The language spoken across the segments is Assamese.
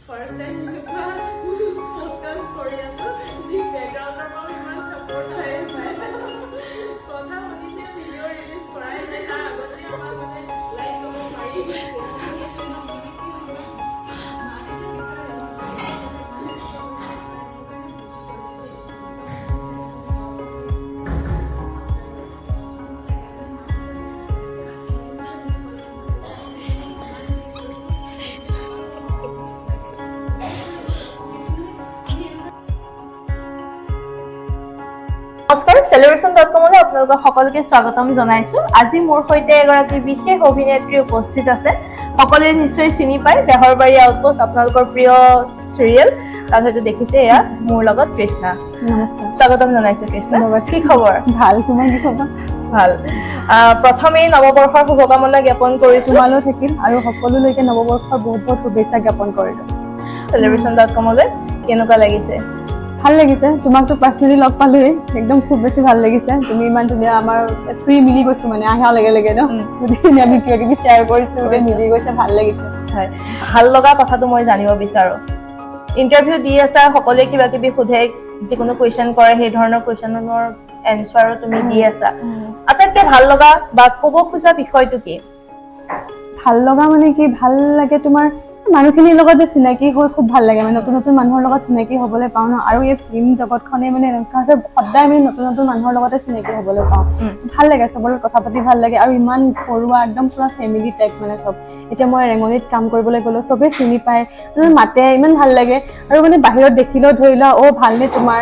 First time focus কৰি আছো যি বেকগ্ৰাউণ্ডৰ পৰা ইমান সাপোৰ্ট হৈ আছে কথা শুনিছে ভিডিঅ' ৰিলিজ কৰাই নাই তাৰ আগতে আমাক মানে লাইক কৰিব পাৰি নমস্কাৰ celebration.com-লৈ আপোনালোকক সকলোকে স্বাগতম জনাইছো। আজি মোৰ সৈতে এগৰাকী বিশেষ অভিনেত্ৰী উপস্থিত আছে। সকলোৱে নিশ্চয় চিনি পায় বেহৰবাৰী আউটপোষ্ট আপোনালোকৰ প্ৰিয় চিৰিয়েল। তাত হয়তো দেখিছে এয়া মোৰ লগত কৃষ্ণা। নমস্কাৰ, স্বাগতম জনাইছো কৃষ্ণা। কি খবৰ? ভাল। তোমাৰ কি খবৰ? ভাল। প্ৰথমেই নৱবৰ্ষৰ শুভকামনা জ্ঞাপন কৰিছো। তোমালৈ থাকিল আৰু সকলোলৈকে নৱবৰ্ষৰ বহুত বহুত শুভেচ্ছা জ্ঞাপন কৰিলো। celebration.com-লৈ কেনেকুৱা লাগিছে? ভাল লাগিছে। তোমাকতো পাৰ্চনেলি লগ পালোৱেই, একদম খুব বেছি ভাল লাগিছে। তুমি ইমান ধুনীয়া আমাৰ ফ্ৰী মিলি গৈছো মানে আহা লগে লগে ন গোটেইখিনি আমি কিবা কিবি শ্বেয়াৰ কৰিছো গোটেই মিলি গৈছে, ভাল লাগিছে। হয়, ভাল লগা কথাটো মই জানিব বিচাৰো। ইণ্টাৰভিউ দি আছা, সকলোৱে কিবা কিবি সোধে, যিকোনো কুৱেশ্যন কৰে, সেই ধৰণৰ কুৱেশ্যনৰ এনচাৰো তুমি দি আছা। আটাইতকৈ ভাল লগা বা ক'ব খোজা বিষয়টো কি? ভাল লগা মানে কি, ভাল লাগে তোমাৰ মানুহখিনিৰ লগত যে চিনাকি হৈ খুব ভাল লাগে, মানে নতুন নতুন মানুহৰ লগত চিনাকি হ'বলৈ পাওঁ ন। আৰু এই ফিল্ম জগতখনে মানে এনেকুৱা যে সদায় মানে নতুন নতুন মানুহৰ লগতে চিনাকি হ'বলৈ পাওঁ। ভাল লাগে, চবৰ লগত কথা পাতি ভাল লাগে। আৰু ইমান ঘৰুৱা একদম পুৰা ফেমিলি টাইপ মানে চব। এতিয়া মই ৰেঙনিত কাম কৰিবলৈ গ'লো, চবেই চিনি পায়, মাতে, ইমান ভাল লাগে। আৰু মানে বাহিৰত দেখিলেও ধৰি লোৱা অ' ভালনে তোমাৰ,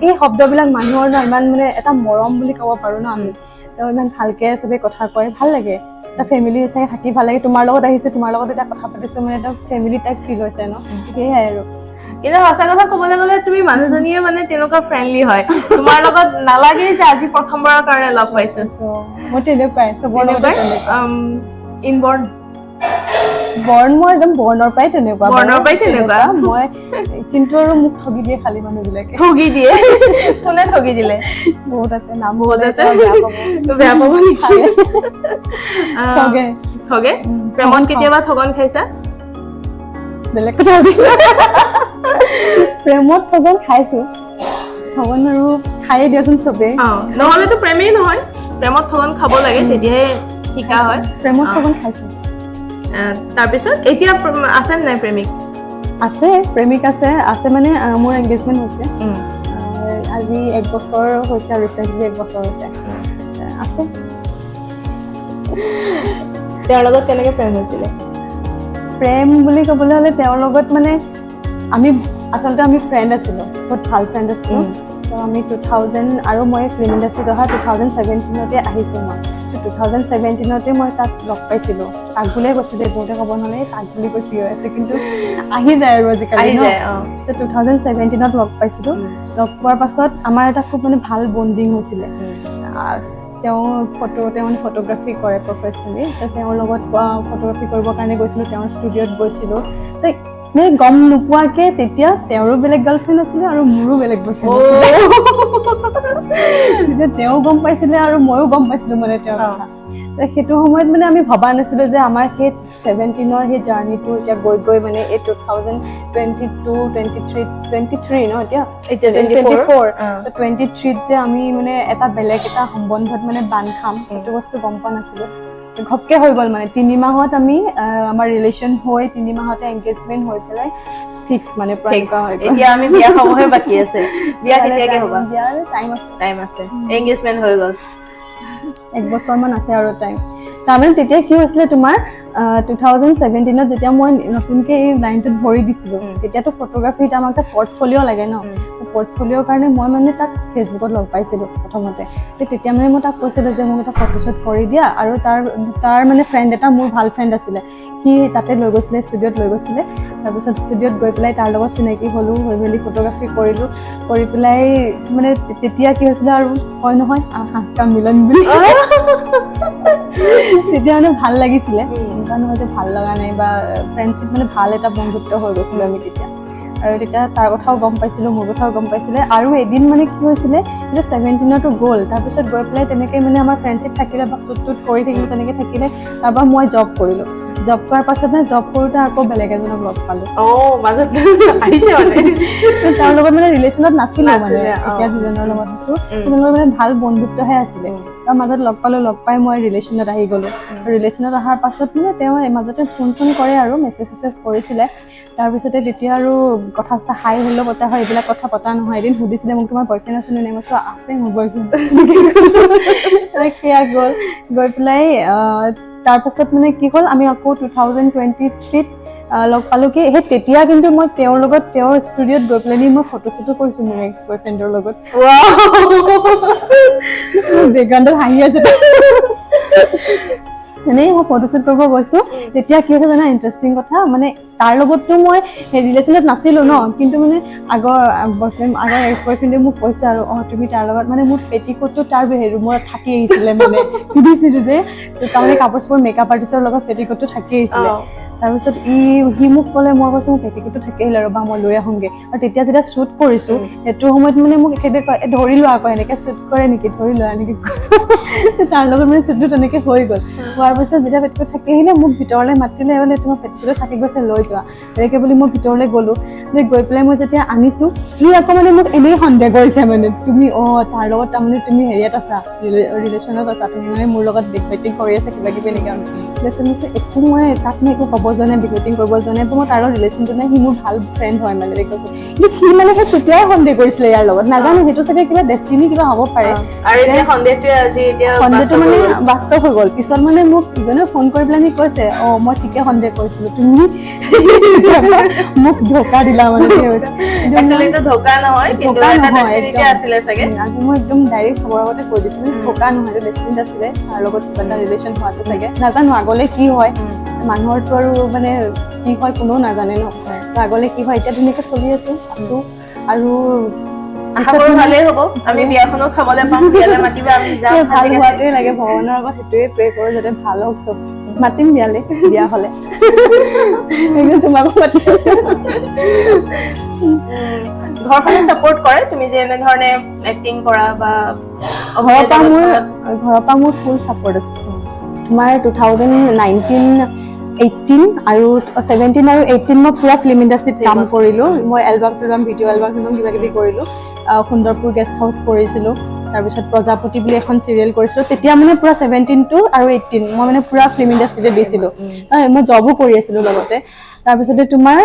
এই শব্দবিলাক মানুহৰ ন ইমান মানে এটা মৰম বুলি ক'ব পাৰো ন আমি। তেওঁ ইমান ভালকে চবেই কথা কয়, ভাল লাগে। এটা ফেমিলি নিচিনাকে থাকি ভাল লাগে। তোমাৰ লগত আহিছো, তোমাৰ লগত এটা কথা পাতিছো, মানে এটা ফেমিলি টাইপ ফিল হৈছে ন, সেয়াই আৰু। কিন্তু সঁচা কথা ক'বলৈ গ'লে তুমি মানুহজনীয়ে মানে তেনেকুৱা ফ্ৰেণ্ডলি হয়। তোমাৰ লগত নালাগে যে আজি প্ৰথমবাৰৰ কাৰণে লগ পাইছো। মই তেনেকুৱাই, চবৰ লগতে তেনেকুৱা। ইনবৰ্ণ বৰ্ণ মই একদম বৰ্ণৰ পৰাই তেনেকুৱা। বৰ্ণৰ পৰাই তেনেকুৱা। মই কিন্তু আৰু মোক ঠগি দিয়ে খালি মানুহবিলাকে। ঠগি দিয়ে? কোনে ঠগি দিলে? বহুত আছে, নাম বহুত ক'লে আছে? বেয়া পাব। বেয়া পাব নেকি? ঠগে। ঠগে? প্ৰেমত কেতিয়াবা ঠগন খাইছা? বেলেগ কথা প্ৰেমত ঠগন খাইছো। ঠগন আৰু খায়ে দিয়াচোন চবেই। নহ'লেতো প্ৰেমেই নহয়। প্ৰেমত ঠগন খাব লাগে, তেতিয়াহে শিকা হয়। প্ৰেমত ঠগন খাইছো। তাৰপিছত এতিয়া আছে নাই প্ৰেমিক? আছে, প্ৰেমিক আছে। আছে মানে মোৰ এংগেজমেণ্ট হৈছে। আজি 1 বছৰ হৈছে, ৰিচেণ্টলি 1 বছৰ হৈছে। আছে। তেওঁৰ লগত কেনেকে প্ৰেম হৈছিলে? প্ৰেম বুলি ক'বলৈ হ'লে তেওঁৰ লগত মানে আচলতে আমি ফ্ৰেণ্ড আছিলোঁ, বহুত ভাল ফ্ৰেণ্ড আছিলোঁ। তো আমি 2000 আৰু মই ফিল্ম ইণ্ডাষ্ট্ৰীত অহা 2017তে আহিছোঁ মই। 2017তে মই তাক লগ পাইছিলোঁ। তাক বুলিয়ে কৈছোঁ দেই, বহুতে ক'ব নহ'লে তাক বুলি কৈছি হৈ আছে, কিন্তু আহি যায় আৰু আজিকালি ন। তো 2017ত লগ পাইছিলোঁ। লগ পোৱাৰ পাছত আমাৰ এটা খুব মানে ভাল বণ্ডিং হৈছিলে। তেওঁ মানে ফটোগ্ৰাফী কৰে প্ৰফেচনেলি। তো তেওঁৰ লগত ফটোগ্ৰাফী কৰিবৰ কাৰণে গৈছিলোঁ, তেওঁৰ ষ্টুডিঅ'ত গৈছিলোঁ। তো মানে গম নোপোৱাকৈ তেতিয়া তেওঁৰো বেলেগ গাৰ্লফ্ৰেণ্ড আছিলে আৰু মোৰো বেলেগ বয়ফ্ৰেণ্ড আছিলে। তেতিয়া তেওঁ গম পাইছিলে আৰু ময়ো গম পাইছিলোঁ মানে তেওঁৰ কথা। তো সেইটো সময়ত মানে আমি ভবা নাছিলোঁ যে আমাৰ সেই 17ৰ সেই জাৰ্ণিটো এতিয়া গৈ মানে এই 2022, 23 ন এতিয়া 24, 23ত যে আমি মানে এটা বেলেগ এটা সম্বন্ধত মানে বান্ধ খাম, সেইটো বস্তু গম পোৱা নাছিলোঁ। ঘপকে হৈ গ'ল মানে 3 মাহত আমি আমাৰ ৰিলেশ্যন হৈ 3 মাহতে এংগেজমেণ্ট হৈ পেলাই ফিক্স মানে প্ৰায়িকা হৈ গ'ল। এতিয়া আমি বিয়া খাবহে বাকী আছে। বিয়া কেতিয়াকে হ'বা? বিয়াৰ টাইম আছে। এংগেজমেণ্ট হৈ গ'ল। 1 বছৰমান আছে আৰু টাইম। তাৰমানে তেতিয়া কি হৈছিলে তোমাৰ 2017ত যেতিয়া মই নতুনকৈ এই লাইনটোত ভৰি দিছিলোঁ, তেতিয়াতো ফটোগ্ৰাফীত আমাক এটা পৰ্টফলিঅ' লাগে ন। পৰ্টফলিঅ'ৰ কাৰণে মই মানে তাক ফেচবুকত লগ পাইছিলোঁ প্ৰথমতে। তেতিয়া মানে মই তাক কৈছিলোঁ যে মোক এটা ফটোশ্বুট কৰি দিয়া, আৰু তাৰ মানে ফ্ৰেণ্ড এটা মোৰ ভাল ফ্ৰেণ্ড আছিলে, সি তাতে লৈ গৈছিলে, ষ্টুডিঅ'ত লৈ গৈছিলে। তাৰপিছত ষ্টুডিঅ'ত গৈ পেলাই তাৰ লগত চিনাকি হ'লোঁ, হৈ মেলি ফটোগ্ৰাফী কৰিলোঁ। কৰি পেলাই মানে তেতিয়া কি হৈছিলে আৰু কয় নহয় হাতকা মিলন বুলি, তেতিয়া মানে ভাল লাগিছিলে। এনেকুৱা নহয় যে ভাল লগা নাই, বা ফ্ৰেণ্ডশ্বিপ মানে ভাল এটা বন্ধুত্ব হৈ গৈছিলোঁ আমি তেতিয়া। আৰু তেতিয়া তাৰ কথাও গম পাইছিলোঁ, মোৰ কথাও গম পাইছিলে। আৰু এদিন মানে কি হৈছিলে, এতিয়া 17তো গ'ল, তাৰপিছত গৈ পেলাই তেনেকৈ মানে আমাৰ ফ্ৰেণ্ডশ্বিপ থাকিলে বা শ্বুট কৰি থাকিলোঁ, তেনেকৈ থাকিলে। তাৰপৰা মই জব কৰিলোঁ। জব কৰাৰ পাছত মানে জব কৰোঁতে আকৌ বেলেগ এজনক লগ পালোঁ। মাজত আহিছে মানে তাৰ লগত মানে ৰিলেশ্যনত নাছিলোঁ মানে নাছিলে, এতিয়া যিজনৰ লগত আছোঁ সেইজনৰ মানে ভাল বন্ধুত্বহে আছিলে। তাৰ মাজত লগ পাই মই ৰিলেশ্যনত আহি গ'লোঁ। ৰিলেশ্যনত অহাৰ পাছত মানে তেওঁ মাজতে ফোন চোন কৰে আৰু মেছেজ চেছেজ কৰিছিলে। তাৰপিছতে তেতিয়া আৰু কথা চথা হাই হেল্ল' পতা হয়, এইবিলাক কথা পতা নহয়। এদিন সুধিছিলে মোক তোমাৰ বয়ফ্ৰেণ্ড আছে নে নাই, মই আছে মোৰ বয়ফ্ৰেণ্ড। সেয়া গৈ পেলাই তাৰপাছত মানে কি হ'ল আমি আকৌ 2023 লগ পালোঁ কি সেই তেতিয়া কিন্তু মই তেওঁৰ লগত তেওঁৰ ষ্টুডিঅ'ত গৈ পেলাই মই ফটো চটো কৰিছোঁ মোৰ এক্স বয়ফ্ৰেণ্ডৰ লগত। বেকগ্ৰাউণ্ডত হাঁহি আছে এনেই মই ফটোশ্বুট কৰিব গৈছোঁ। তেতিয়া কি হৈছে জানা ইণ্টাৰেষ্টিং কথা, মানে তাৰ লগততো মই ৰিলেশ্যনত নাছিলোঁ ন, কিন্তু মানে আগৰ এক্স বয়ফ্ৰেণ্ডে মোক কৈছে আৰু তুমি তাৰ লগত মানে মোৰ পেটিকোটটো তাৰ ৰুমত থাকি আহিছিলে মানে সুধিছিলোঁ যে তাৰমানে কাপোৰ চাপোৰ মেকআপ আৰ্টিষ্টৰ লগত পেটিকোটটো থাকি আহিছিলে। তাৰপিছত সি মোক ক'লে, মই কৈছোঁ মোৰ পেটিকোটটো থাকি আহিলে ৰ'বা মই লৈ আহোঁগৈ। আৰু তেতিয়া যেতিয়া শ্বুট কৰিছোঁ সেইটো সময়ত মানে মোক এখেতে কয় ধৰি লোৱা আকৌ এনেকৈ শ্বুট কৰে নেকি, ধৰি লোৱা এনেকৈ তাৰ লগত মানে শ্বুটটো তেনেকৈ হৈ গ'ল। হোৱাৰ পিছত যেতিয়া পেটিকোট থাকি আহিলে মোক ভিতৰলৈ মাতিলে, বোলে তোমাৰ পেটিকোটটো থাকি গৈছে লৈ যোৱা। এনেকৈ বুলি মই ভিতৰলৈ গ'লোঁ। গৈ পেলাই মই যেতিয়া আনিছোঁ সি আকৌ মানে মোক এনেই সন্দেহ কৰিছে মানে তুমি তাৰ লগত তাৰমানে তুমি হেৰিয়াত আছা ৰিলেশ্যনত আছা, তুমি মানে মোৰ লগত বেটিং কৰি আছা কিবা কিবি এনেকৈ ৰিলেশ্যন একো মই তাক মই একো ক'ব যোৱা নাই, বেটিং কৰিব যোৱা নাই, মই তাৰ লগত ৰিলেশ্যনটো নাই, সি মোৰ ভাল ফ্ৰেণ্ড হয় মানে কৈছে। কিন্তু সি মানে সেই তেতিয়াই সন্দেহ কৰিছিলে ইয়াৰ লগত, নাজানো সেইটো চাগে কিবা ডেষ্টিনি কিবা হ'ব পাৰে। আৰু এতিয়া সন্দেহটো মানে বাস্তৱ হৈ গ'ল। পিছত মানে মোক ইজনে ফোন কৰি পেলাই কৈছে মই ঠিকে সন্দেহ কৰিছিলোঁ, তুমি মোক ধোকা দিলা মানে। ধোকা নহয় কিন্তু এটা ডেষ্টিনিতে আছিলে চাগে। আজি মই একদম ডাইৰেক্ট চবৰ আগতে কৈ দিছোঁ ধোকা নহয়, ডেষ্টিনিত আছিলে, তাৰ লগত কিবা এটা ৰিলেশ্যন হোৱাটো চাগে। নাজানো আগলৈ কি হয়, মানুহৰতো আৰু মানে কি হয় কোনেও নাজানে ন। আগলৈ কি হয়, এতিয়া ধুনীয়াকৈ চলি আছোঁ আৰু ভালেই হ'ব। আমি বিয়াখনো খাবলৈ পাম, বিয়ালৈ মাতিবা, আমি যাম। ভাল হোৱাটোৱে লাগে, ভগৱানৰ আগত সেইটোৱে প্ৰে কৰোঁ যাতে ভাল হওক চব। মাতিম বিয়ালে, বিয়া হ'লে তোমাকো মাতিম। ঘৰখনে ছাপোৰ্ট কৰে তুমি যে এনেধৰণে এক্টিং কৰা বা ঘৰৰ পৰা মোৰ ফুল ছাপোৰ্ট আছে। তোমাৰ 2018 আৰু 17 আৰু 18 মই পুৰা ফিল্ম ইণ্ডাষ্ট্ৰীত কাম কৰিলোঁ। মই এলবাম ভিডিঅ' এলবাম কিবা কিবি কৰিলোঁ। সুন্দৰপুৰ গেষ্ট হাউচ কৰিছিলোঁ। তাৰপিছত প্ৰজাপতি বুলি এখন চিৰিয়েল কৰিছিলোঁ। তেতিয়া মানে পুৰা 17 আৰু 18 মই মানে পুৰা ফিল্ম ইণ্ডাষ্ট্ৰীতে দিছিলোঁ। মই জবো কৰি আছিলোঁ লগতে। তাৰপিছতে তোমাৰ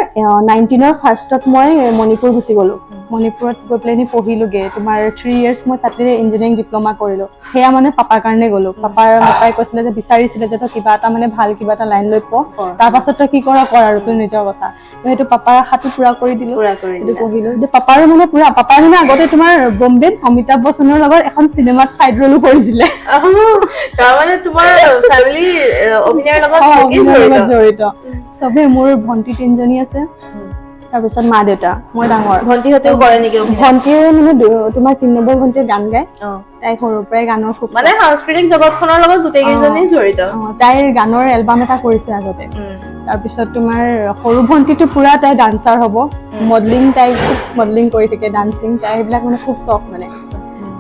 19ৰ ফাৰ্ষ্টত মই মণিপুৰ গুচি গ'লোঁ। মণিপুৰত গৈ পেলাই পঢ়িলোঁগৈ। তোমাৰ 3 years মই তাতে ইঞ্জিনিয়াৰিং ডিপ্ল'মা কৰিলোঁ। সেয়া মানে পাপাৰ কাৰণে গ'লোঁ। পাপাই কৈছিলে যে বিচাৰিছিলে যে তই কিবা এটা মানে ভাল কিবা এটা লাইন লৈ পঢ়, তাৰ পাছত তই কি কৰ আৰু তোৰ নিজৰ কথা। সেইটো পাপাৰ আশাটো পুৰা কৰি দিলোঁ, সেইটো পঢ়িলোঁ। পাপাৰো মানে পাপাই মানে আগতে তোমাৰ বম্বেত অমিতাভ বচ্চনৰ লগত এখন চিনেমাত চাইড ৰলো কৰিছিলে। তাৰমানে তোমাৰ ফেমিলি অভিনয়ৰ লগত জড়িত। চবেই মোৰ ভণ্টি 3জনী আছে, তাৰপিছত মা দেউতা, মই ডাঙৰ। ভণ্টিহঁতেও কৰে নেকি? ভণ্টিয়ে মানে তোমাৰ 3 নম্বৰ ভণ্টিয়ে গান গায়। তাই সৰুৰ পৰাই গানৰ খুব মানে সাংস্কৃতিক জগতখনৰ লগত গোটেই কেইজনী জড়িত। তাইৰ গানৰ এলবাম এটা কৰিছে আগতে। তাৰপিছত তোমাৰ সৰু ভণ্টিটো পুৰা তাই ডান্সাৰ হ'ব, মডেলিং তাই খুব মডেলিং কৰি থাকে, ডান্সিং তাই সেইবিলাক মানে খুব চখ মানে।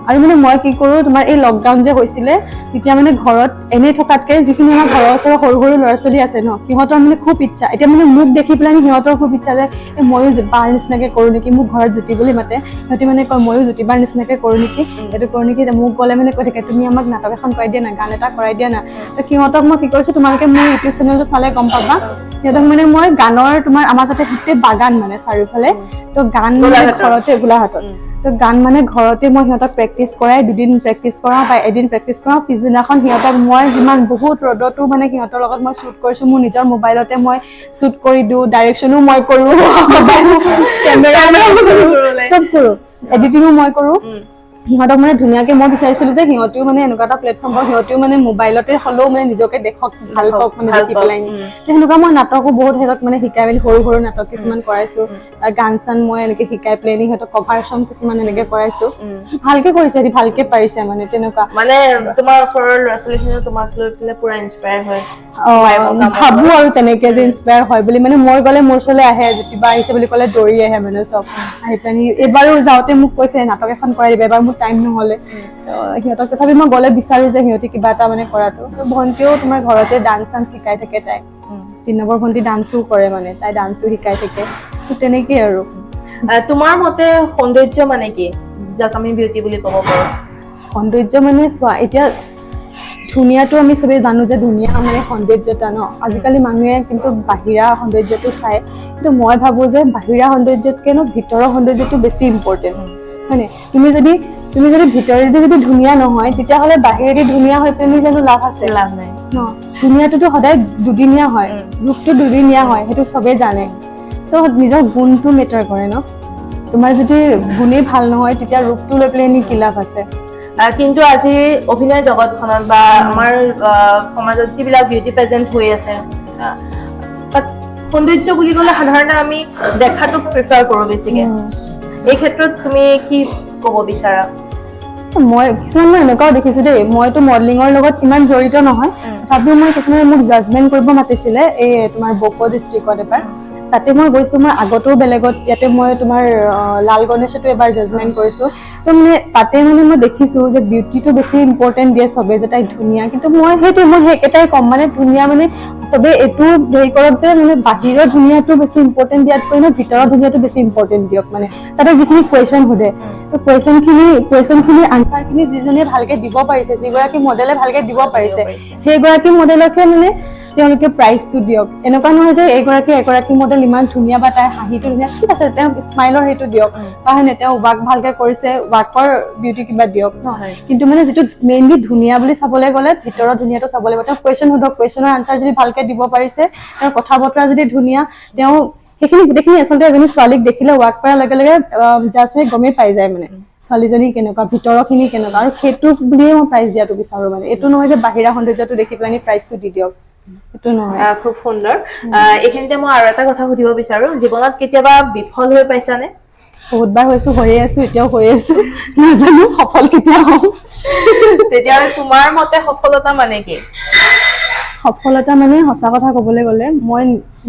আৰু মানে মই কি কৰোঁ, তোমাৰ এই লকডাউন যে হৈছিলে তেতিয়া মানে ঘৰত এনেই থকাতকে যিখিনি আমাৰ ঘৰৰ ওচৰৰ সৰু সৰু ল'ৰা ছোৱালী আছে ন, সিহঁতৰ মানে খুব ইচ্ছা, এতিয়া মানে মোক দেখি পেলাই সিহঁতৰ খুব ইচ্ছা যে ময়ো বাৰ নিচিনাকে কৰোঁ নেকি, মোক ঘৰত জ্যোতি বুলি মাতে, সিহঁতি মানে কয় ময়ো জ্যোতিবাৰ নিচিনাকে কৰোঁ নেকি, এইটো কৰোঁ নেকি। মোক গ'লে মানে কৈ থাকে তুমি আমাক নাটক এখন কৰাই দিয়া না, গান এটা কৰাই দিয়া না। তো সিহঁতক মই কি কৰিছোঁ, তোমালোকে মোৰ ইউটিউব চেনেলটো চালে গম পাবা। সিহঁতক মানে মই গানৰ তোমাৰ আমাৰ তাতে গোটেই বাগান মানে চাৰিওফালে, তো গান মানে ঘৰতে গোলাঘাটত, তো গান মানে ঘৰতে মই সিহঁতক প্ৰেক্টিচ কৰাই, 2 দিন প্ৰেক্টিচ কৰাওঁ বা এদিন প্ৰেক্টিচ কৰাওঁ, পিছদিনাখন সিহঁতক মই যিমান বহুত ৰ'দতো মানে সিহঁতৰ লগত মই শ্বুট কৰিছোঁ, মোৰ নিজৰ মোবাইলতে মই শ্বুট কৰি দিওঁ, ডাইৰেকশ্যনো মই কৰোঁ, কেমেৰা চব কৰোঁ, এডিটিঙো মই কৰোঁ। সিহঁতক মানে ধুনীয়াকে মই বিচাৰিছিলোঁ যে সিহঁতেও মানে এনেকুৱা এটা প্লেটফৰ্ম পাওক, সিহঁতেও মানে মোবাইলতে হ'লেও মানে নিজকে দেখক, ভাল পাওক মানে দেখি পেলাই। সেনেকুৱা মই নাটকো বহুত সিহঁতক মানে শিকাই মেলি সৰু সৰু নাটক কিছুমান কৰাইছোঁ। গান চান মই এনেকে শিকাই পেলাই সিহঁতক কভাৰ চং কিছুমান এনেকে কৰাইছোঁ। ভালকে কৰিছে, সিহঁতি ভালকে পাৰিছে মানে তেনেকুৱা। মানে তোমাৰ ওচৰৰ ল'ৰা ছোৱালীখিনিও তোমাক লৈ পেলাই পুৰা ইন্সপায়াৰ হয়। ভাবোঁ আৰু তেনেকে যে ইন্সপায়াৰ হয় বুলি, মানে মই গ'লে মোৰ ওচৰলৈ আহে, জ্যোতিবা আহিছে বুলি ক'লে দৌৰি আহে মানে চব। আহি পেলাই এইবাৰো যাওঁতে মোক কৈছে নাটক এখন কৰাই দিবা, এবাৰ মোৰ টাইম নহ'লে সিহঁতক তথাপি মই গ'লে বিচাৰো যে সিহঁতে কিবা এটা মানে কৰাটো ভণ্টিও তোমাৰ ঘৰতে ডান্স চান্স শিকাই থাকে তাই 3 নম্বৰ ভণ্টি ডান্সো কৰে মানে তাই ডান্সো শিকাই থাকে তেনেকেই আৰু তোমাৰ মতে সৌন্দৰ্য মানে কি যাক আমি বিউটি বুলি ক'ব পাৰো সৌন্দৰ্য মানে চোৱা এতিয়া ধুনীয়াটো আমি চবেই জানো যে ধুনীয়া মানে সৌন্দৰ্যতা ন আজিকালি মানুহে কিন্তু বাহিৰা সৌন্দৰ্যটো চায় কিন্তু মই ভাবো যে বাহিৰা সৌন্দৰ্যতকেনো ভিতৰৰ সৌন্দৰ্যটো বেছি ইম্পৰ্টেণ্ট হয়নে তুমি যদি ভিতৰেদি যদি ধুনীয়া নহয় তেতিয়াহ'লে বাহিৰেদি ধুনীয়া হৈ পেলাই জানো লাভ আছে লাভ নাই ন ধুনীয়াটোতো সদায় দুদিনীয়া হয় ৰূপটো দুদিনীয়া হয় সেইটো চবেই জানে তো নিজৰ গুণটো মেটাৰ কৰে ন তোমাৰ যদি গুণেই ভাল নহয় তেতিয়া ৰূপটো লৈ পেলাই কি লাভ আছে কিন্তু আজি অভিনয় জগতখনত বা আমাৰ সমাজত যিবিলাক বিউটি পেজেণ্ট হৈ আছে তাত সৌন্দৰ্য বুলি ক'লে সাধাৰণতে আমি দেখাটোক প্ৰিফাৰ কৰোঁ বেছিকৈ এই ক্ষেত্ৰত তুমি কি ক'ব বিচাৰা মই কিছুমান মই এনেকুৱাও দেখিছো দেই মইতো মডেলিঙৰ লগত ইমান জড়িত নহয় তথাপিও মই কিছুমানে মোক জাজমেণ্ট কৰিব মাতিছিলে এই তোমাৰ বকো ডিষ্ট্ৰিক্টত এবাৰ তাতে মই গৈছো মই আগতেও বেলেগত ইয়াতে মই তোমাৰ লাল গণেশতো এবাৰ জাজমেণ্ট কৰিছো তো মানে তাতে মানে মই দেখিছো যে বিউটিটো বেছি ইম্পৰ্টেণ্ট দিয়ে চবে যে তাই ধুনীয়া কিন্তু মই সেইকেইটাই ক'ম মানে ধুনীয়া মানে চবে এইটো হেৰি কৰক যে মানে বাহিৰৰ ধুনীয়াটো বেছি ইম্পৰ্টেণ্ট দিয়াতকৈ মানে ভিতৰৰ ধুনীয়াটো বেছি ইম্পৰ্টেণ্ট দিয়ক মানে তাতে যিখিনি কুৱেশ্যন সোধে কুৱেশ্যনখিনি আনচাৰখিনি যিজনীয়ে ভালকে দিব পাৰিছে যিগৰাকী মডেলে ভালকে দিব পাৰিছে সেইগৰাকী মডেলকে মানে তেওঁলোকে প্ৰাইজটো দিয়ক এনেকুৱা নহয় যে এগৰাকী মডেল ইমান ধুনীয়া বা তাইৰ হাঁহিটো ধুনীয়া ঠিক আছে তেওঁ স্মাইলৰ সেইটো দিয়ক বা হয়নে তেওঁ ৱাক ভালকে কৰিছে ৱাকৰ বিউটি কিবা দিয়ক নহয় কিন্তু মানে যিটো মেইনলি ধুনীয়া বুলি চাবলৈ গ'লে ভিতৰৰ ধুনীয়াটো চাব লাগিব তেওঁ কুৱেশ্যন সোধক কুৱেশ্যনৰ আনচাৰ যদি ভালকে দিব পাৰিছে তেওঁৰ কথা বতৰা যদি ধুনীয়া তেওঁ সেইখিনি গোটেইখিনি আচলতে এজনী ছোৱালীক দেখিলে ৱাক কৰাৰ লগে লগে জাজমেণ্ট গমেই পাই যায় মানে ছোৱালীজনী কেনেকুৱা ভিতৰৰখিনি কেনেকুৱা আৰু সেইটো বুলিয়ে মই প্ৰাইজ দিয়াটো বিচাৰো মানে এইটো নহয় যে বাহিৰা সৌন্দৰ্যটো দেখি পেলাই প্ৰাইজটো দি দিয়ক এইটো নহয় খুব সুন্দৰ এইখিনিতে মই আৰু এটা কথা সুধিব বিচাৰো জীৱনত কেতিয়াবা বিফল হৈ পাইছানে বহুতবাৰ হৈছো হৈয়ে আছো এতিয়াও হৈ আছো নাজানো সফল কেতিয়া হম তেতিয়াহ'লে তোমাৰ মতে সফলতা মানে কি সফলতা মানে সঁচা কথা ক'বলৈ গ'লে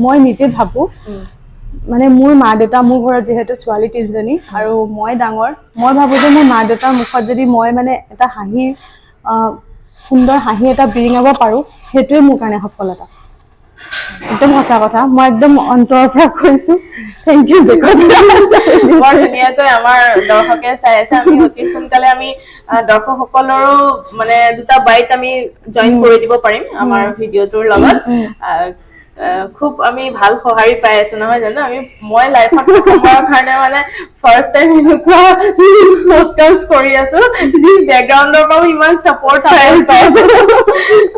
মই নিজে ভাবো মানে মোৰ মা দেউতা মোৰ ঘৰত যিহেতু ছোৱালী 3জনী আৰু মই ডাঙৰ মই ভাবো যে মোৰ মা দেউতাৰ মুখত যদি মই মানে এটা হাঁহি সুন্দৰ হাঁহি এটা বিৰিঙাব পাৰো সেইটোৱে মোৰ কাৰণে সফলতা একদম সঁচা কথা মই একদম অন্তৰৰ পৰা কৈছো থেংক ইউ বৰ ধুনীয়াকৈ আমাৰ দৰ্শকে চাই আছে আমি অতি সোনকালে আমি দৰ্শকসকলৰো মানে দুটা বাইট আমি জইন কৰি দিব পাৰিম আমাৰ ভিডিঅ'টোৰ লগত খুব আমি ভাল সঁহাৰি পাই আছো নহয় জানো মই লাইফত প্ৰথমবাৰৰ কাৰণে মানে ফাৰ্ষ্ট টাইম এনেকুৱা পডকাষ্ট কৰি আছো যি বেকগ্ৰাউণ্ডৰ পৰাও ইমান ছাপৰ্ট পাই আছো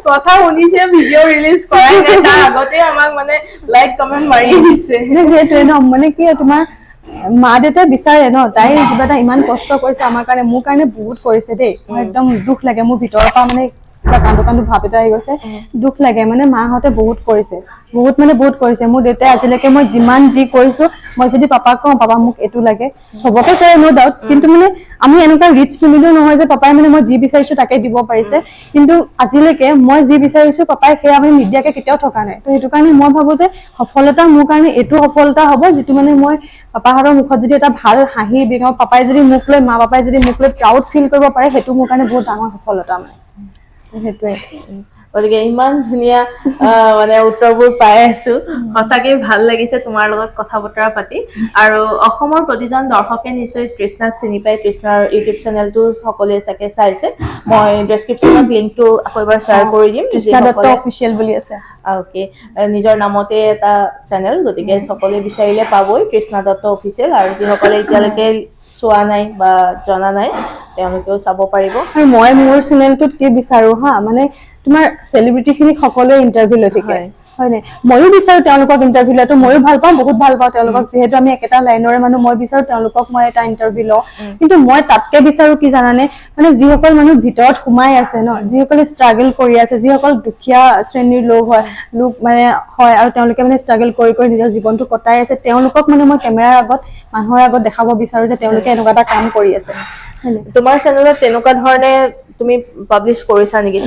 কথা শুনিছে ভিডিঅ' ৰিলিজ কৰাই নাই তাৰ আগতে আমাক মানে লাইক কমেণ্ট মাৰি দিছে সেইটোৱে ন মানে কি তোমাৰ মা দেউতাই বিচাৰে ন তাই কিবা এটা ইমান কষ্ট কৰিছে আমাৰ কাৰণে মোৰ কাৰণে বহুত কৰিছে দেই মই একদম দুখ লাগে মোৰ ভিতৰৰ পৰা মানে কান্দো ভাৱ এটা আহি গৈছে দুখ লাগে মানে মাহঁতে বহুত কৰিছে মোৰ দেউতাই আজিলৈকে মই যিমান যি কৰিছো মই যদি পাপাক কওঁ পাপা মোক এইটো লাগে চবকে কয় নো ডাউট কিন্তু মানে আমি এনেকুৱা ৰিচ ফেমিলিও নহয় যে পাপাই মানে মই যি বিচাৰিছো তাকে দিব পাৰিছে কিন্তু আজিলৈকে মই যি বিচাৰিছো পাপাই সেয়া মানে নিদিয়াকে কেতিয়াও থকা নাই তো সেইটো কাৰণে মই ভাবো যে সফলতা মোৰ কাৰণে এইটো সফলতা হ'ব যিটো মানে মই পাপাহঁতৰ মুখত যদি এটা ভাল হাঁহি দিওঁ পাপাই যদি মোক লৈ মা পাপাই যদি মোক লৈ প্ৰাউড ফিল কৰিব পাৰে সেইটো মোৰ কাৰণে বহুত ডাঙৰ সফলতা মানে সেইটোৱে গতিকে ইমান ধুনীয়া মানে উত্তৰবোৰ পাই আছো সঁচাকৈ ভাল লাগিছে তোমাৰ লগত কথা বতৰা পাতি আৰু অসমৰ প্ৰতিজন দৰ্শকে নিশ্চয় তৃষ্ণাক চিনি পায় তৃষ্ণাৰ ইউটিউব চেনেলটো সকলোৱে চাগে চাইছে মই ডেছক্ৰিপশ্যনত লিংকটো আকৌ এবাৰ শ্বেয়াৰ কৰি দিম তৃষ্ণা দত্ত অফিচিয়েল বুলি আছে অ'কে নিজৰ নামতে এটা চেনেল গতিকে সকলোৱে বিচাৰিলে পাবই তৃষ্ণা দত্ত অফিচিয়েল আৰু যিসকলে এতিয়ালৈকে চোৱা নাই বা জনা নাই তেওঁলোকেও চাব পাৰিব আৰু মই মোৰ চেনেলটোত কি বিচাৰো হা মানে তোমাৰ চেলিব্ৰিটিখিনি সকলোৱে ইণ্টাৰভিউ লৈ থাকে হয়নে ময়ো বিচাৰো তেওঁলোকক ইণ্টাৰভিউ লোৱাটো ময়ো ভাল পাওঁ বহুত ভাল পাওঁ তেওঁলোকক যিহেতু আমি একেটা লাইনৰে মানুহ মই বিচাৰো তেওঁলোকক মই এটা ইণ্টাৰভিউ লওঁ কিন্তু মই তাতকে বিচাৰো কি জানানে মানে যিসকল মানুহ ভিতৰত সোমাই আছে ন যিসকলে ষ্ট্ৰাগল কৰি আছে যিসকল দুখীয়া শ্ৰেণীৰ লোক মানে হয় আৰু তেওঁলোকে মানে ষ্ট্ৰাগল কৰি নিজৰ জীৱনটো কটাই আছে তেওঁলোকক মানে মই কেমেৰাৰ আগত মানুহৰ আগত দেখাব বিচাৰো যে তেওঁলোকে এনেকুৱা এটা কাম কৰি আছে তোমাৰ চেনেলত তেনেকুৱা ধৰণে তুমি পাব্লিছ কৰিছা নেকি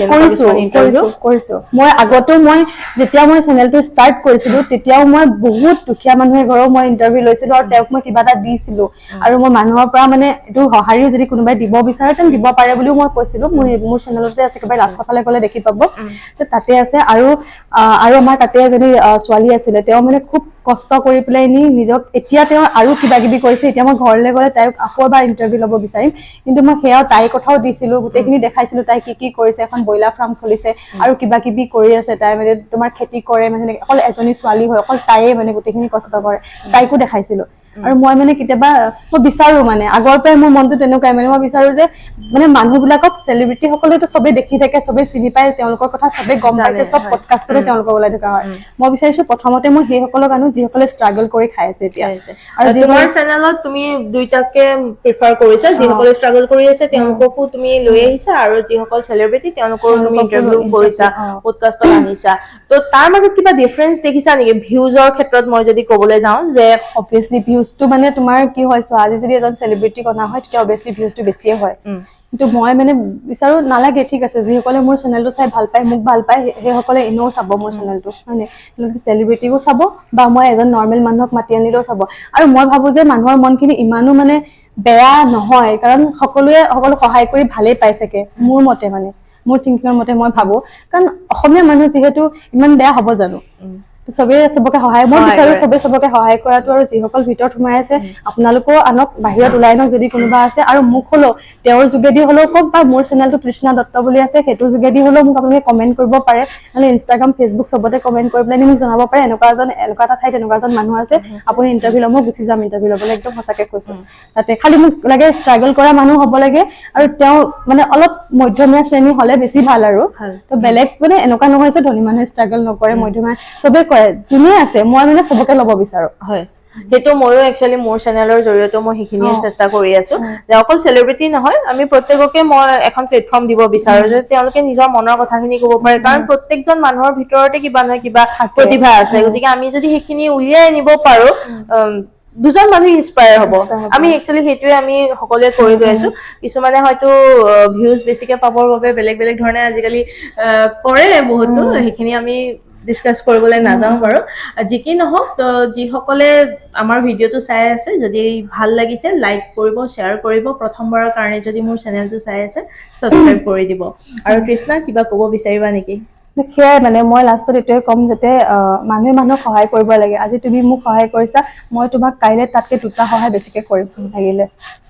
কৰিছো মই আগতেও মই যেতিয়া মই চেনেলটো ষ্টাৰ্ট কৰিছিলো তেতিয়াও মই বহুত দুখীয়া মানুহে ঘৰৰ মই ইন্টাৰভিউ লৈছিলো আৰু তেওঁক মই কিবা এটা দিছিলো আৰু মই মানুহৰ পৰা মানে এইটো সঁহাৰিও যদি কোনোবাই দিব বিচাৰে তেন দিব পাৰে বুলিও মই কৈছিলো মোৰ চেনেলতে আছে একেবাৰে লাষ্টৰ ফালে গ'লে দেখি পাব তাতে আছে আৰু আমাৰ তাতে এজনী ছোৱালী আছিলে তেওঁ মানে খুব কষ্ট কৰি পেলাই নিজক এতিয়া তেওঁ আৰু কিবা কিবি কৰিছে এতিয়া মই ঘৰলৈ গ'লে তাইক আকৌ এবাৰ ইন্টাৰভিউ ল'ব বিচাৰিম কিন্তু মই সেয়াও তাইৰ কথাও দিছিলো গোটেইখিনি দেখাইছিলো তাই কি কৰিছে এখন ব্ৰইলাৰ ফাৰ্ম খুলিছে আৰু কিবা কিবি কৰি আছে তাই মানে তোমাৰ খেতি কৰে মানে অকল এজনী ছোৱালী হয় অকল তাইয়ে মানে গোটেইখিনি কষ্ট কৰে তাইকো দেখাইছিলো আৰু মই মানে কেতিয়াবা মই বিচাৰো মানে আগৰ পৰাই মোৰ মনটো তেনেকুৱাই মানে মই বিচাৰো যে মানে মানুহবিলাকক চেলিব্ৰিটি সকলেতো চবে দেখি থাকে চবে চিনি পায় তেওঁলোকৰ কথা চবে গম পাইছে চব পডকাষ্টতে তেওঁলোকক ওলাই থকা হয় মই বিচাৰিছো প্ৰথমতে মই সেইসকলক আনো যিসকলে ষ্ট্ৰাগল কৰি খাই আছে এতিয়া আৰু তোমাৰ চেনেলত তুমি দুইটাকে প্ৰিফাৰ কৰিছা যিসকলে ষ্ট্ৰাগল কৰি আছে তেওঁলোককো তুমি লৈ আহিছা আৰু যিসকল চেলিব্ৰিটি তেওঁলোকৰো তুমি ইন্টাৰভিউ কৰিছা পডকাষ্টত আনিছা তো তাৰ মাজত কিবা ডিফাৰেন্স দেখিছা নেকি ভিউজৰ ক্ষেত্ৰত মই যদি ক'বলৈ যাওঁ যে অবভিয়াছলি ভিউজটো মানে তোমাৰ কি হয় চোৱা আজি যদি এজন চেলিব্ৰিটিক অনা হয় তেতিয়া অবভিয়াছলি ভিউজটো বেছিয়ে হয় কিন্তু মই মানে বিচাৰো নালাগে ঠিক আছে যিসকলে মোৰ চেনেলটো চাই ভাল পায় মোক ভাল পায় সেইসকলে এনেও চাব মোৰ চেনেলটো হয়নে চেলিব্ৰিটিকো চাব বা মই এজন নৰ্মেল মানুহক মাতি আনিলেও চাব আৰু মই ভাবো যে মানুহৰ মনখিনি ইমানো মানে বেয়া নহয় কাৰণ সকলো সহায় কৰি ভালেই পাইছেগে মোৰ মতে মানে মোৰ থিংকিঙৰ মতে মই ভাবো কাৰণ অসমীয়া মানুহ যিহেতু ইমান বেয়া হ'ব জানো চবে চবকে সহায় মই বিচাৰো চবে চবকে সহায় কৰাটো আৰু যিসকল ভিতৰত সোমাই আছে আপোনালোকেও আনক বাহিৰত ওলাই নক যদি কোনোবা আছে আৰু মোক হলেও তেওঁৰ যোগেদি হলেও কওক বা মোৰ চেনেলটো তৃষ্ণা দত্ত বুলি আছে সেইটোৰ যোগেদি হলেও মোক আপোনালোকে কমেণ্ট কৰিব পাৰে নহলে ইনষ্টাগ্ৰাম ফেচবুক চবতে কমেণ্ট কৰি পেলাই মোক জনাব পাৰে এনেকুৱা এটা ঠাইত এনেকুৱা এজন মানুহ আছে আপুনি ইণ্টাৰভিউ ল'ব গুচি যাম ইণ্টাৰভিউ ল'বলৈ একদম সঁচাকে কৈছো তাতে খালি মোক লাগে ষ্ট্ৰাগল কৰা মানুহ হ'ব লাগে আৰু তেওঁ মানে অলপ মধ্যমীয়া শ্ৰেণী হলে বেছি ভাল আৰু তো বেলেগ মানে এনেকুৱা নহয় যে ধনী মানুহে ষ্ট্ৰাগল নকৰে মধ্যমীয়া চবে কৰে যোনে আছে মই মানে চবকে ল'ব বিচাৰো হয় সেইটো ময়ো একচুৱেলি মোৰ চেনেলৰ জৰিয়তে মই সেইখিনিয়ে চেষ্টা কৰি আছো যে অকল চেলিব্ৰিটি নহয় আমি প্ৰত্যেককে মই এখন প্লেটফৰ্ম দিব বিচাৰো যে তেওঁলোকে নিজৰ মনৰ কথাখিনি ক'ব পাৰে কাৰণ প্ৰত্যেকজন মানুহৰ ভিতৰতে কিবা নহয় কিবা প্ৰতিভা আছে গতিকে আমি যদি সেইখিনি উলিয়াই আনিব পাৰো দুজন মানুহ ইনস্পায়াৰ হ'ব আমি একচুৱেলি সেইটোৱে আমি সকলোৱে কৰি গৈ আছো কিছুমানে হয়তো ভিউজ বেছিকে পাবৰ বাবে বেলেগ বেলেগ ধৰণে আজিকালি কৰে বহুতো সেইখিনি আমি ডিসকাস কৰিবলৈ নাযাওঁ বাৰু যি কি নহওক তো যিসকলে আমাৰ ভিডিঅ'টো চাই আছে যদি ভাল লাগিছে লাইক কৰিব শ্বেয়াৰ কৰিব প্ৰথমবাৰৰ কাৰণে যদি মোৰ চেনেলটো চাই আছে সাবস্ক্ৰাইব কৰি দিব আৰু তৃষ্ণা কিবা ক'ব বিচাৰিবা নেকি সেয়াই মানে মই লাষ্টত এইটোৱে ক'ম যাতে মানুহে মানুহক সহায় কৰিব লাগে আজি তুমি মোক সহায় কৰিছা মই তোমাক কাইলৈ তাতকে দুটা সহায় বেছিকে কৰিম লাগিলে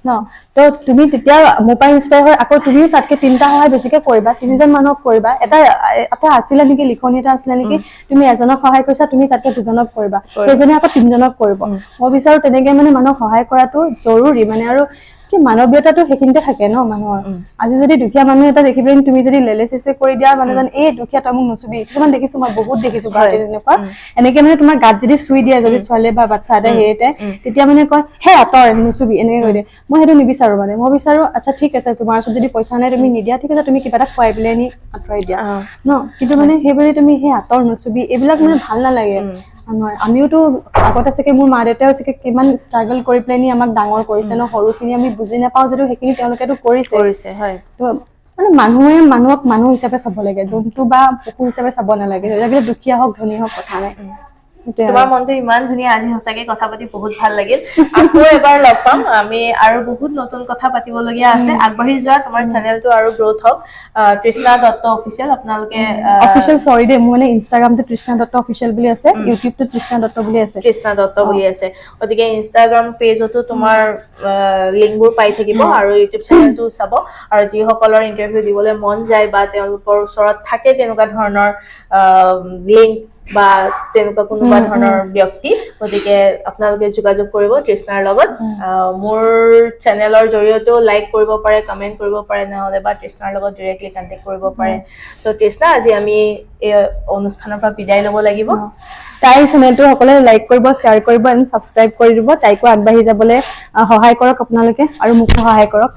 ন তো তুমি তেতিয়া মোৰ পৰা ইনস্পায়াৰ হৈ আকৌ তুমিও তাতকে তিনটা সহায় বেছিকে কৰিবা তিনিজন মানুহক কৰিবা এটা আছিলে নেকি লিখনি এটা আছিলে নেকি তুমি এজনক সহায় কৰিছা তুমি তাতকে দুজনক কৰিবা সেইজনে আকৌ তিনজনক কৰিব মই বিচাৰো তেনেকে মানে মানুহক সহায় কৰাটো জৰুৰী মানে আৰু কি মানৱীয়তাটো সেইখিনিতে থাকে ন মানুহৰ আজি যদি দুখীয়া মানুহ এটা দেখিবি তুমি যদি লেলে চেচে কৰি দিয়া মানুহজন এই দুখীয়া তই মোক নুচুবি কিছুমান দেখিছো মই বহুত দেখিছো গুৱাহাটীত তেনেকুৱা এনেকে মানে তোমাৰ গাত যদি চুই দিয়ে যদি ছোৱালী বা বাচ্চা এটা হেৰিতে তেতিয়া মানে কয় হে আঁতৰ নুচুবি এনেকে কৈ দিয়ে মই সেইটো নিবিচাৰো মানে মই বিচাৰো আচ্ছা ঠিক আছে তোমাৰ ওচৰত যদি পইচা নাই তুমি নিদিয়া ঠিক আছে তুমি কিবা এটা খুৱাই পেলাই নি আঁতৰাই দিয়া ন কিন্তু মানে সেইবুলি তুমি সেই আঁতৰ নুচুবি এইবিলাক মানে ভাল নালাগে আমিওতো আগতে চাগে মোৰ মা দেউতাও চাগে কিমান ষ্ট্ৰাগল কৰি পেলাই আমাক ডাঙৰ কৰিছে ন সৰুখিনি আমি বুজি নাপাওঁ যদিও সেইখিনি তেওঁলোকেতো কৰিছে হয় তো মানে মানুহে মানুহক মানুহ হিচাপে চাব লাগে জন্তু বা পশু হিচাপে চাব নালাগে লাগিলে দুখীয়া হওক ধনী হওক কথা নাই তোমাৰ মনটো ইমান ধুনীয়া আজি সঁচাকে কথা পাতি বহুত ভাল লাগিল আকৌ এবাৰ লগ পাম আমি আৰু বহুত নতুন কথা পাতিবলগীয়া আছে আগবাঢ়ি যোৱা তোমাৰ চেনেলটো আৰু গ্ৰোথ হওক তৃষ্ণা দত্ত অফিচিয়েল আপোনালোকে অফিচিয়েল সৰি দে মোৰ মানে ইনষ্টাগ্ৰামটো তৃষ্ণা দত্ত অফিচিয়েল বুলি আছে ইউটিউবটো তৃষ্ণা দত্ত বুলি আছে তৃষ্ণা দত্ত বুলি আছে গতিকে ইনষ্টাগ্ৰাম পেজতো তোমাৰ লিংকবোৰ পাই থাকিব আৰু ইউটিউব চেনেলটো চাব আৰু যিসকলৰ ইন্টাৰভিউ দিবলৈ মন যায় বা তেওঁলোকৰ ওচৰত থাকে তেনেকুৱা ধৰণৰ লিংক বা তেনেকুৱা কোনোবা ধৰণৰ ব্যক্তি গতিকে আপোনালোকে যোগাযোগ কৰিব তৃষ্ণাৰ লগত মোৰ চেনেলৰ জৰিয়তেও লাইক কৰিব পাৰে কমেণ্ট কৰিব পাৰে নহ'লে বা তৃষ্ণাৰ লগত ডাইৰেক্টলি কণ্টেক্ট কৰিব পাৰে তো তৃষ্ণা আজি আমি এই অনুষ্ঠানৰ পৰা বিদায় ল'ব লাগিব তাইৰ চেনেলটো সকলোৱে লাইক কৰিব শ্বেয়াৰ কৰিব এণ্ড ছাবস্ক্ৰাইব কৰি দিব তাইকো আগবাঢ়ি যাবলৈ সহায় কৰক আপোনালোকে আৰু মোকো সহায় কৰক